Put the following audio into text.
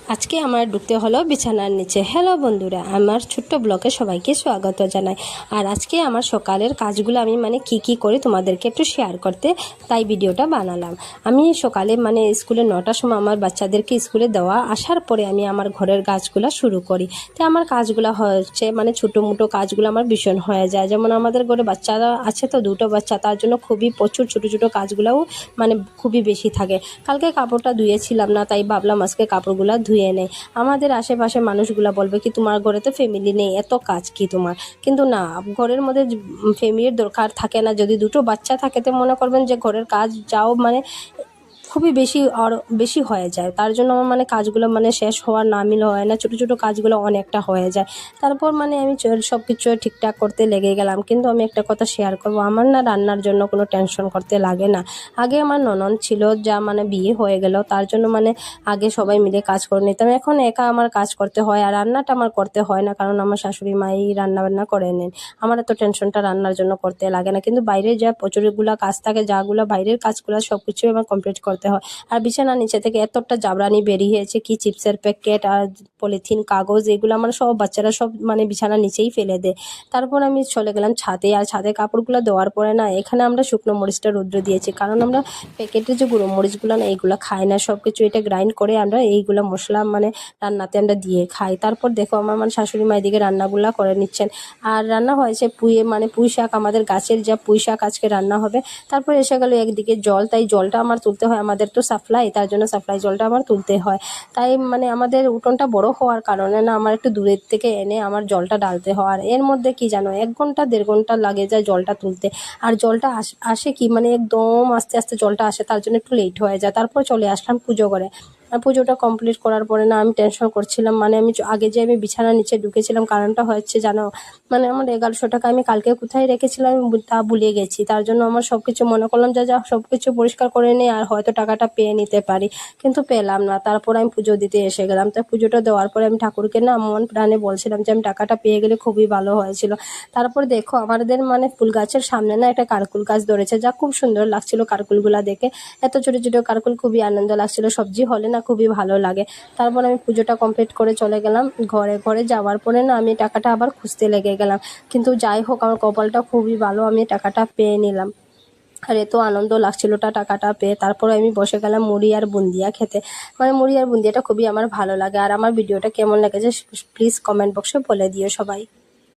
আজকে আমার ঢুকতে হলো বিছানার নিচে। হ্যালো বন্ধুরা, আমার ছোট্ট ব্লগে সবাইকে স্বাগত জানাই। আর আজকে আমার সকালের কাজগুলো আমি কি করি তোমাদেরকে একটু শেয়ার করতে তাই ভিডিওটা বানালাম। আমি সকালে স্কুলে 9টার সময় আমার বাচ্চাদেরকে স্কুলে দেওয়া আসার পরে আমি আমার ঘরের কাজগুলো শুরু করি। তাই আমার কাজগুলো হচ্ছে ছোটো মোটো কাজগুলো আমার ভীষণ হয়ে যায়। যেমন আমাদের ঘরে বাচ্চারা আছে তো, দুটো বাচ্চা, তার জন্য খুবই প্রচুর ছোটো ছোটো কাজগুলোও খুবই বেশি থাকে। কালকে কাপড়টা ধুয়েছিলাম না, তাই ভাবলাম আজকে কাপড়গুলো ধুয়ে নেই। আমাদের আশেপাশে মানুষগুলা বলবে কি তোমার ঘরে তো ফ্যামিলি নেই, এত কাজ কি তোমার? কিন্তু না, ঘরের মধ্যে ফ্যামিলির দরকার থাকে না। যদি দুটো বাচ্চা থাকে তো মনে করবেন যে ঘরের কাজ যাও খুবই বেশি হয়ে যায়। তার জন্য আমার কাজগুলো শেষ হওয়ার নামিল হয় না, ছোটো ছোটো কাজগুলো অনেকটা হয়ে যায়। তারপর আমি সব কিছু ঠিকঠাক করতে লেগে গেলাম। কিন্তু আমি একটা কথা শেয়ার করব, আমার না রান্নার জন্য কোনো টেনশন করতে লাগে না। আগে আমার ননদ ছিল, যা বিয়ে হয়ে গেল, তার জন্য আগে সবাই মিলে কাজ করে নিতাম। এখন একা আমার কাজ করতে হয়, আর রান্নাটা আমার করতে হয় না, কারণ আমার শাশুড়ি মাই রান্না বান্না করে নেন। আমার এত টেনশনটা রান্নার জন্য করতে লাগে না। কিন্তু বাইরে যা প্রচুরগুলা কাজ থাকে, যাগুলো বাইরের কাজগুলো সব কিছুই আমার কমপ্লিট করতে হয়। আর বিছানা নিচে থেকে এতটা জাবরানি বেরিয়েছে, কি চিপসের প্যাকেট আর পলিথিন, কাগজ, এগুলো আমার সব বাচ্চারা সব বিছানার নিচেই ফেলে দেয়। তারপর আমি চলে গেলাম ছাদে। আর ছাদে কাপড়গুলো দেওয়ার পরে না, এখানে আমরা শুকনো মরিচটা রৌদ্র দিয়েছি, কারণ আমরা প্যাকেটের যে গুঁড়ো মরিচগুলো না, এইগুলো খাই না। সব কিছু এটা গ্রাইন্ড করে আমরা এইগুলো মশলা রান্নাতে আমরা দিয়ে খাই। তারপর দেখো আমার শাশুড়ি মা এদিকে রান্নাগুলো করে নিচ্ছেন। আর রান্না হয়েছে পুঁই শাক, আমাদের গাছের যা পুঁই শাক আজকে রান্না হবে। তারপর এসে গেল একদিকে জল, তাই জলটা আমার তুলতে হয়। আমাদের তো সাপ্লাই, তার জন্য সাপ্লাই জলটা আমার তুলতে হয়। তাই আমাদের উঠোনটা বড় হওয়ার কারণে না, আমার একটু দূরের থেকে এনে আমার জলটা ডালতে হয়। আর এর মধ্যে কি জানো, 1 ঘন্টা 1.5 ঘন্টা লাগে যায় জলটা তুলতে। আর জলটা আসে কি একদম আস্তে আস্তে জলটা আসে, তার জন্য একটু লেট হয়ে যায়। তারপর চলে আসলাম পুজো করে। আর পুজোটা কমপ্লিট করার পরে না, আমি টেনশন করছিলাম। আগে যে আমি বিছানার নিচে ঢুকেছিলাম, কারণটা হচ্ছে জানো, আমার 1100 টাকা আমি কালকে কোথায় রেখেছিলাম তা ভুলে গেছি। তার জন্য আমার সব কিছু মনে করলাম যে যা সব কিছু পরিষ্কার করে নিই, আর হয়তো টাকাটা পেয়ে নিতে পারি, কিন্তু পেলাম না। তারপর আমি পুজো দিতে এসে গেলাম। তাই পুজোটা দেওয়ার পরে আমি ঠাকুরকে না মন প্রাণে বলছিলাম যে আমি টাকাটা পেয়ে গেলে খুবই ভালো হয়েছিল। তারপর দেখো আমাদের ফুল গাছের সামনে না একটা কারকুল গাছ ধরেছে, যা খুব সুন্দর লাগছিল কারকুলগুলা দেখে। এত ছোট ছোট কারকুল, খুবই আনন্দ লাগছিল। সবজি হলে না খুবই ভালো লাগে। তারপর আমি পুজোটা কমপ্লিট করে চলে গেলাম ঘরে। ঘরে যাওয়ার পরে না, আমি টাকাটা আবার খুঁজতে লেগে গেলাম। কিন্তু যাই হোক, আমার কপালটা খুবই ভালো, আমি টাকাটা পেয়ে নিলাম। আর এত আনন্দ লাগছিল টাকাটা পেয়ে। তারপরে আমি বসে গেলাম মুড়ি আর বুন্দিয়া খেতে। মুড়ি আর বুন্দিয়াটা খুবই আমার ভালো লাগে। আর আমার ভিডিওটা কেমন লেগেছে প্লিজ কমেন্ট বক্সে বলে দিও সবাই।